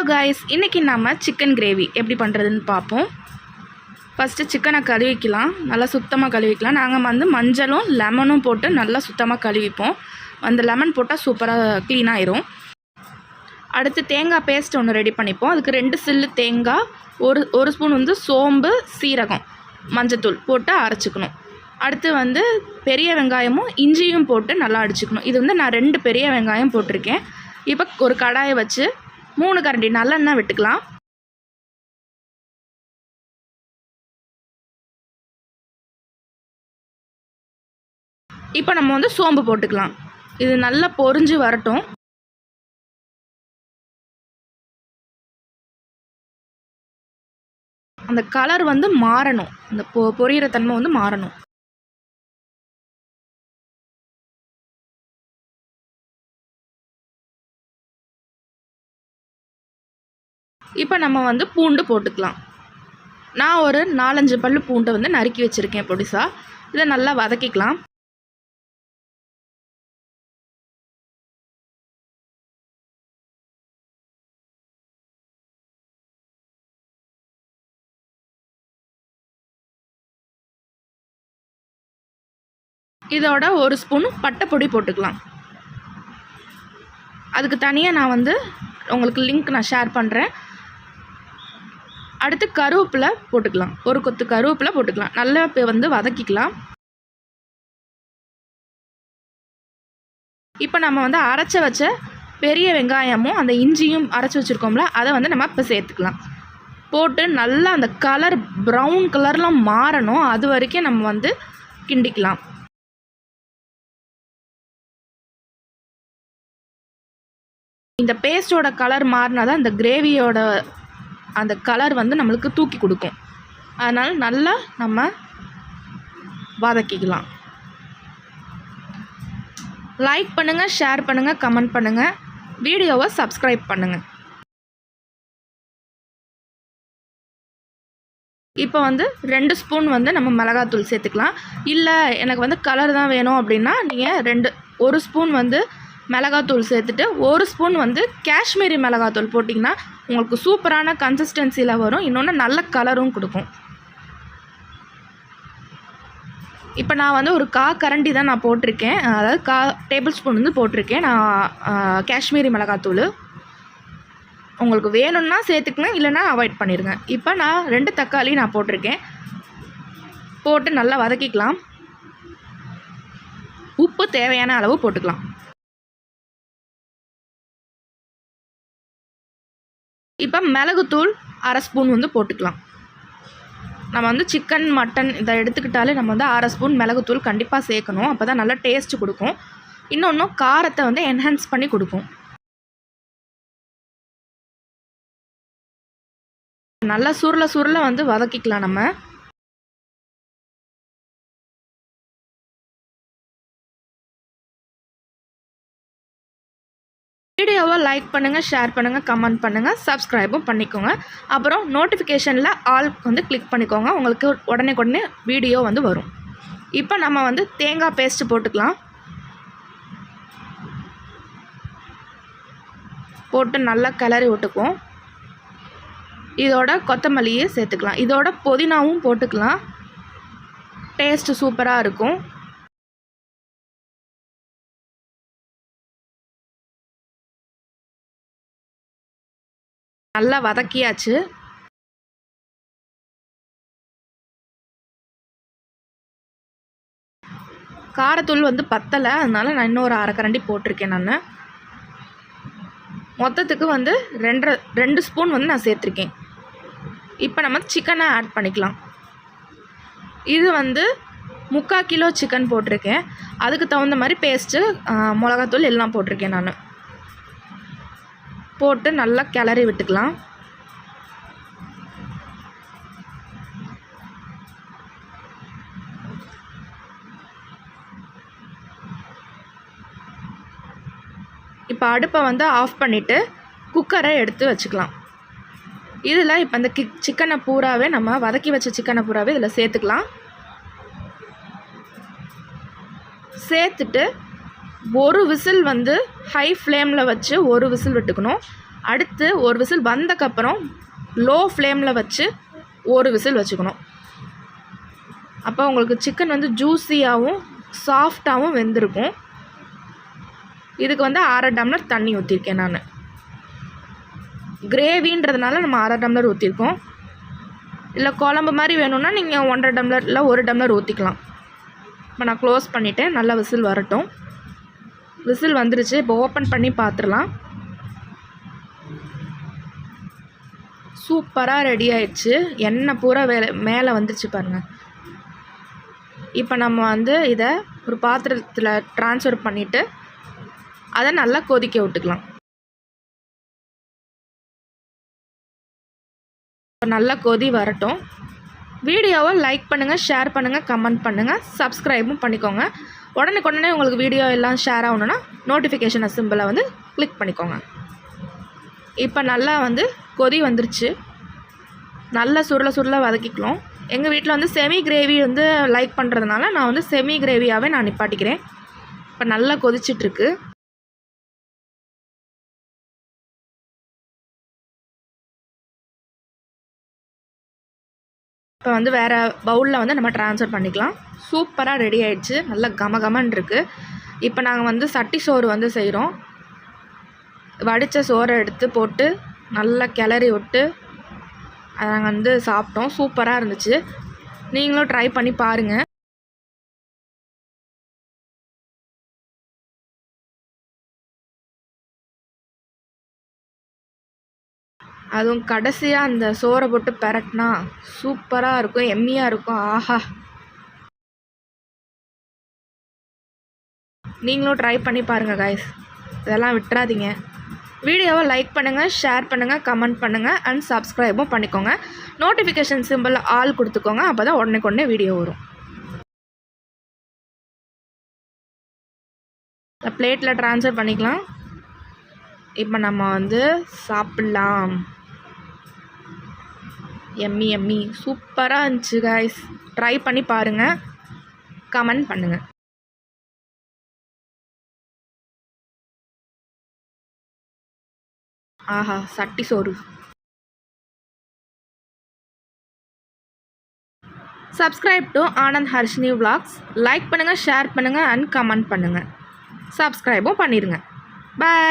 Guys इनकी नाम chicken gravy एप्पடி பண்றதுன்னு பாப்போம் फर्स्ट चिकन கழுவிக்கலாம் நல்லா சுத்தமா கழுவிக்கலாம் நாங்க வந்து மஞ்சளும் லெமனும் போட்டு நல்லா சுத்தமா கழுவிப்போம் அந்த லெமன் போட்டா சூப்பரா க்ளீன் ஆயிரும் அடுத்து தேங்காய் பேஸ்ட் ஒன்னு ரெடி பண்ணிப்போம் அதுக்கு 2 சில்லு தேங்காய் ஒரு ஸ்பூன் வந்து சோம்பு சீரகம் மஞ்சள் போட்டு அரைச்சுக்கணும் அடுத்து வந்து பெரிய வெங்காயமும் இஞ்சியும் போட்டு நல்லா அடிச்சுக்கணும் இது வந்து நான் 2 பெரிய வெங்காயம் போட்டுருக்கேன் இப்போ ஒரு கடாயை வச்சு 3 கரண்டி நல்லெண்ணெய் விட்டுக்கலாம் இப்போ நம்ம வந்து சோம்பு போட்டுக்கலாம் இது நல்லா பொரிஞ்சு வரட்டும் அந்த கலர் வந்து மாறணும் அந்த பொரியிற தன்மை வந்து மாறணும் இப்போ நம்ம வந்து பூண்டு போட்டுக்கலாம் நான் ஒரு 4-5 பல்லு பூண்டை வந்து நறுக்கி வச்சிருக்கேன் பொடிசா இதை நல்லா வதக்கிக்கலாம் இதோட ஒரு ஸ்பூன் பட்டை பொடி போட்டுக்கலாம் அதுக்கு தனியா நான் வந்து உங்களுக்கு லிங்க் நான் ஷேர் பண்றேன் அடுத்து கருவேப்பிலை போட்டுக்கலாம் ஒரு கொத்து கருவேப்பிலை போட்டுக்கலாம் நல்லா வந்து வதக்கிக்கலாம் இப்போ நம்ம வந்து அரைச்சு வச்ச பெரிய வெங்காயமும் அந்த இஞ்சியும் அரைச்சு வச்சிருக்கோம்ல அதை வந்து நம்ம இப்ப சேர்த்துக்கலாம் போட்டு நல்லா அந்த கலர் பிரவுன் கலர்ல மாறணும் அது வரைக்கும் நம்ம வந்து கிண்டிக்கலாம் இந்த பேஸ்டோட கலர் மாறினாதான் அந்த கிரேவியோட அந்த கலர் வந்து நமக்கு தூக்கி கொடுக்கும் அதனால நல்லா நம்ம வதக்கிக்கலாம் லைக் பண்ணுங்க ஷேர் பண்ணுங்க கமெண்ட் பண்ணுங்க வீடியோவை சப்ஸ்கிரைப் பண்ணுங்க இப்போ வந்து 2 ஸ்பூன் வந்து நம்ம மிளகாய்த்தூள் சேர்த்துக்கலாம் இல்லை எனக்கு வந்து கலர் தான் வேணும் அப்படின்னா நீங்கள் ஒரு ஸ்பூன் வந்து மிளகாய்த்தூள் சேர்த்துட்டு ஒரு ஸ்பூன் வந்து காஷ்மீரி மிளகாய்த்தூள் போட்டிங்கன்னா உங்களுக்கு சூப்பரான கன்சிஸ்டன்சியில் வரும் இன்னொன்று நல்ல கலரும் கொடுக்கும் இப்போ நான் வந்து ஒரு கரண்டி தான் நான் போட்டிருக்கேன் அதாவது டேபிள் ஸ்பூன் வந்து போட்டிருக்கேன் நான் காஷ்மீரி மிளகாய்த்தூள் உங்களுக்கு வேணும்னா சேர்த்துக்கங்க இல்லைன்னா அவாய்ட் பண்ணிடுங்க இப்போ நான் 2 தக்காளி நான் போட்டிருக்கேன் போட்டு நல்லா வதக்கிக்கலாம் உப்பு தேவையான அளவு போட்டுக்கலாம் இப்போ மிளகுத்தூள் 1/2 ஸ்பூன் வந்து போட்டுக்கலாம் நம்ம வந்து சிக்கன் மட்டன் இதை எடுத்துக்கிட்டாலே நம்ம வந்து 1/2 ஸ்பூன் மிளகுத்தூள் கண்டிப்பாக சேர்க்கணும் அப்போ தான் நல்லா டேஸ்ட் கொடுக்கும் இன்னொன்று காரத்தை வந்து என்ஹான்ஸ் பண்ணி கொடுக்கும் நல்லா சுருள வந்து வதக்கிக்கலாம் நம்ம வீடியோவை லைக் பண்ணுங்கள் ஷேர் பண்ணுங்கள் கமெண்ட் பண்ணுங்கள் சப்ஸ்கிரைபும் பண்ணிக்கோங்க அப்புறம் நோட்டிஃபிகேஷனில் ஆல் வந்து கிளிக் பண்ணிக்கோங்க உங்களுக்கு உடனே வீடியோ வந்து வரும் இப்போ நம்ம வந்து தேங்காய் பேஸ்ட் போட்டுக்கலாம் போட்டு நல்லா கிளறி விட்டுக்குவோம் இதோட கொத்தமல்லியை சேர்த்துக்கலாம் இதோட புதினாவும் போட்டுக்கலாம் டேஸ்ட் சூப்பராக இருக்கும் நல்லா வதக்கியாச்சு காரத்தூள் வந்து பத்தலை அதனால நான் இன்னொரு 1/2 கரண்டி போட்டிருக்கேன் நான் மொத்தத்துக்கு வந்து 2 ஸ்பூன் வந்து நான் சேர்த்துருக்கேன் இப்போ நம்ம சிக்கனை ஆட் பண்ணிக்கலாம் இது வந்து 3/4 கிலோ சிக்கன் போட்டிருக்கேன் அதுக்கு தகுந்த மாதிரி பேஸ்ட்டு மிளகாத்தூள் எல்லாம் போட்டிருக்கேன் நான் போட்டு நல்லா கிளறி விட்டுக்கலாம் இப்போ அடுப்பை வந்து ஆஃப் பண்ணிவிட்டு குக்கரை எடுத்து வச்சுக்கலாம் இதில் இப்போ இந்த சிக்கனை பூராவே நம்ம வதக்கி வச்ச சிக்கனை பூராவே இதில் சேர்த்துக்கலாம் சேர்த்துட்டு ஒரு விசில் வந்து ஹை ஃப்ளேமில் வச்சு ஒரு விசில் விட்டுக்கணும் அடுத்து ஒரு விசில் வந்தக்கப்புறம் லோ ஃப்ளேமில் வச்சு ஒரு விசில் வச்சுக்கணும். அப்போ உங்களுக்கு சிக்கன் வந்து ஜூஸியாகவும் சாஃப்டாகவும் வெந்திருக்கும். இதுக்கு வந்து 1/2 டம்ளர் தண்ணி ஊற்றிருக்கேன் நான். கிரேவின்றதுனால நம்ம 1/2 டம்ளர் ஊற்றிருக்கோம். இல்லை குழம்பு மாதிரி வேணும்னா நீங்கள் 1.5 டம்ளர் இல்லை 1 டம்ளர் ஊற்றிக்கலாம். இப்போ நான் க்ளோஸ் பண்ணிவிட்டேன். நல்லா விசில் வரட்டும். விசில் வந்துருச்சு. இப்போ ஓப்பன் பண்ணி பார்த்துடலாம். சூப்பராக ரெடி ஆயிடுச்சு. எண்ணெய் பூரா மேலே வந்துருச்சு பாருங்கள். இப்போ நம்ம வந்து இதை ஒரு பாத்திரத்தில் ட்ரான்ஸ்ஃபர் பண்ணிவிட்டு அதை நல்லா கொதிக்க விட்டுக்கலாம். இப்போ நல்லா கொதி வரட்டும். வீடியோவை லைக் பண்ணுங்கள், ஷேர் பண்ணுங்கள், கமெண்ட் பண்ணுங்கள், சப்ஸ்கிரைபும் பண்ணிக்கோங்க. உடனே உங்களுக்கு வீடியோ எல்லாம் ஷேர் ஆகணுன்னா நோட்டிஃபிகேஷன் சிம்பிளை வந்து கிளிக் பண்ணிக்கோங்க. இப்போ நல்லா வந்து கொதி வந்துருச்சு. நல்லா சுருள வதக்கிக்கலாம். எங்கள் வீட்டில் வந்து செமி கிரேவி வந்து லைக் பண்ணுறதுனால நான் வந்து செமி கிரேவியாகவே நான் நிப்பாட்டிக்கிறேன். இப்போ நல்லா கொதிச்சிட்ருக்கு. இப்போ வந்து வேறு பவுலில் வந்து நம்ம ட்ரான்ஸ்ஃபர் பண்ணிக்கலாம். சூப்பராக ரெடி ஆகிடுச்சு. நல்லா கமகமன்னு இருக்குது. இப்போ நாங்கள் வந்து சட்டி சோறு வந்து செய்கிறோம். வடித்த சோறை எடுத்து போட்டு நல்லா கிளறி விட்டு அதை நாங்கள் வந்து சாப்பிட்டோம். சூப்பராக இருந்துச்சு. நீங்களும் ட்ரை பண்ணி பாருங்கள். அதுவும் கடைசியாக அந்த சோறை போட்டு பெரட்டினா சூப்பராக இருக்கும், எம்மியாக இருக்கும். ஆஹா, நீங்களும் ட்ரை பண்ணி பாருங்கள் காய்ஸ். இதெல்லாம் விட்டுறாதீங்க. வீடியோவை லைக் பண்ணுங்கள், ஷேர் பண்ணுங்கள், கமெண்ட் பண்ணுங்கள் அண்ட் சப்ஸ்கிரைபும் பண்ணிக்கோங்க. நோட்டிஃபிகேஷன் சிம்பிள் ஆல் கொடுத்துக்கோங்க. அப்போ தான் உடனே வீடியோ வரும். பிளேட்டில் ட்ரான்ஸ்ஃபர் பண்ணிக்கலாம். இப்போ நம்ம வந்து சாப்பிட்லாம். எம்மி சூப்பராக இருந்துச்சு காய்ஸ். ட்ரை பண்ணி பாருங்கள், கமெண்ட் பண்ணுங்கள். ஆஹா, சட்டி சோறு. Subscribe to Anand Harshini vlogs. Like பண்ணுங்கள், ஷேர் பண்ணுங்கள் அண்ட் கமெண்ட் பண்ணுங்கள். சப்ஸ்கிரைபும் பண்ணிடுங்க. பாய்.